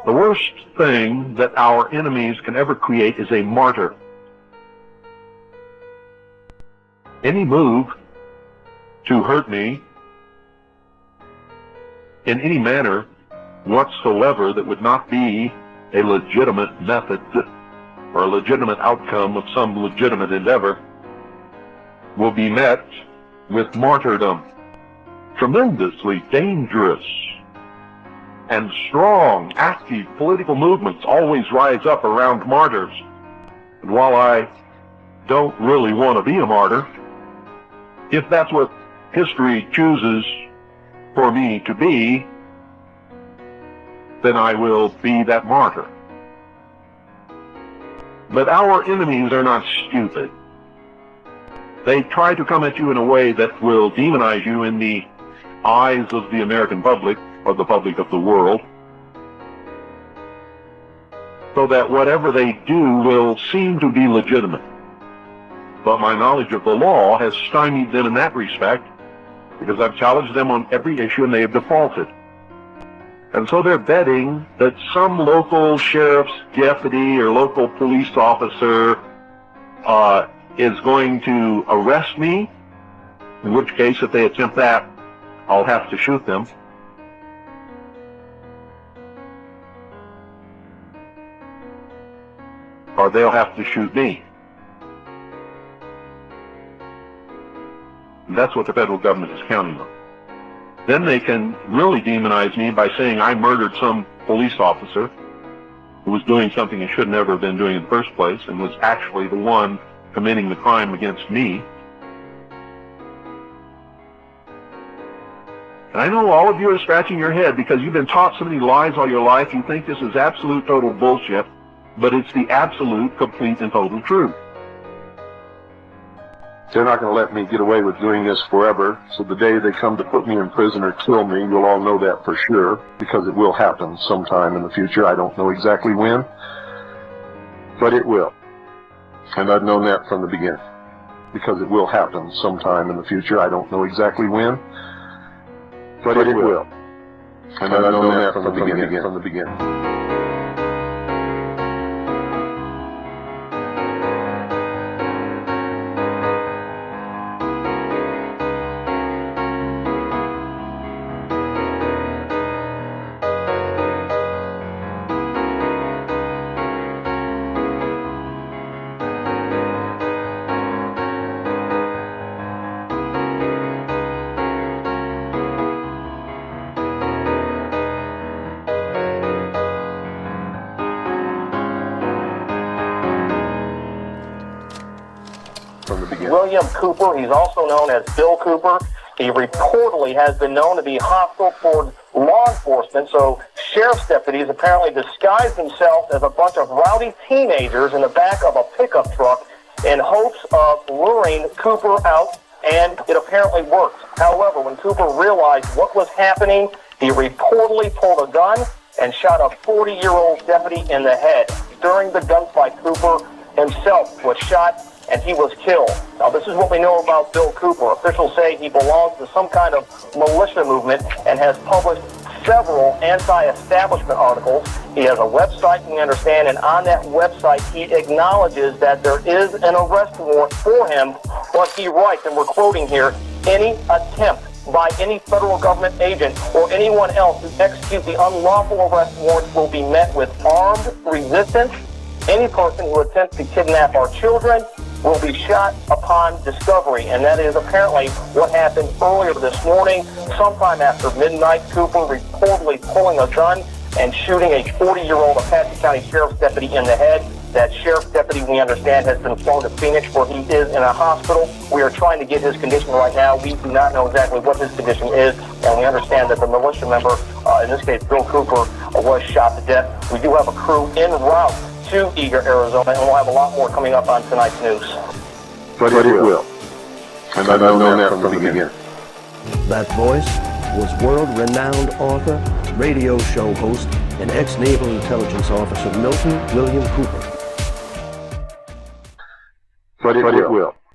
The worst thing that our enemies can ever create is a martyr. Any move to hurt me in any manner whatsoever that would not be a legitimate method or a legitimate outcome of some legitimate endeavor will be met with martyrdom. Tremendously dangerous and strong, active political movements always rise up around martyrs. And while I don't really want to be a martyr, if that's what history chooses for me to be, then I will be that martyr. But our enemies are not stupid. They try to come at you in a way that will demonize you in the eyes of the American public, or the public of the world, so that whatever they do will seem to be legitimate. But my knowledge of the law has stymied them in that respect, because I've challenged them on every issue and they have defaulted. And so they're betting that some local sheriff's deputy or local police officer is going to arrest me, in which case, if they attempt that, I'll have to shoot them. Or they'll have to shoot me. And that's what the federal government is counting on. Then they can really demonize me by saying I murdered some police officer who was doing something he should never have been doing in the first place and was actually the one committing the crime against me. And I know all of you are scratching your head because you've been taught so many lies all your life. You think this is absolute total bullshit, but it's the absolute, complete, and total truth. They're not going to let me get away with doing this forever, so the day they come to put me in prison or kill me, you'll all know that for sure, because it will happen sometime in the future. I don't know exactly when, but it will. And I've known that from the beginning, because it will happen sometime in the future. I don't know exactly when, but it will. And I've known that from the beginning. William Cooper, he's also known as Bill Cooper. He reportedly has been known to be hostile toward law enforcement, so sheriff's deputies apparently disguised themselves as a bunch of rowdy teenagers in the back of a pickup truck in hopes of luring Cooper out, and it apparently worked. However, when Cooper realized what was happening, he reportedly pulled a gun and shot a 40-year-old deputy in the head. During the gunfight, Cooper himself was shot and he was killed. Now, this is what we know about Bill Cooper. Officials say he belongs to some kind of militia movement and has published several anti-establishment articles. He has a website, we understand, and on that website he acknowledges that there is an arrest warrant for him, but he writes, and we're quoting here, any attempt by any federal government agent or anyone else to execute the unlawful arrest warrant will be met with armed resistance. Any person who attempts to kidnap our children will be shot upon discovery. And that is apparently what happened earlier this morning. Sometime after midnight, Cooper reportedly pulling a gun and shooting a 40-year-old Apache County Sheriff's deputy in the head. That sheriff's deputy, we understand, has been flown to Phoenix where he is in a hospital. We are trying to get his condition right now. We do not know exactly what his condition is, and we understand that the militia member, in this case Bill Cooper, was shot to death. We do have a crew en route to Eager, Arizona, and we'll have a lot more coming up on tonight's news. But it will. And I've known that from the beginning. That voice was world-renowned author, radio show host, and ex-Naval Intelligence Officer Milton William Cooper. But it will.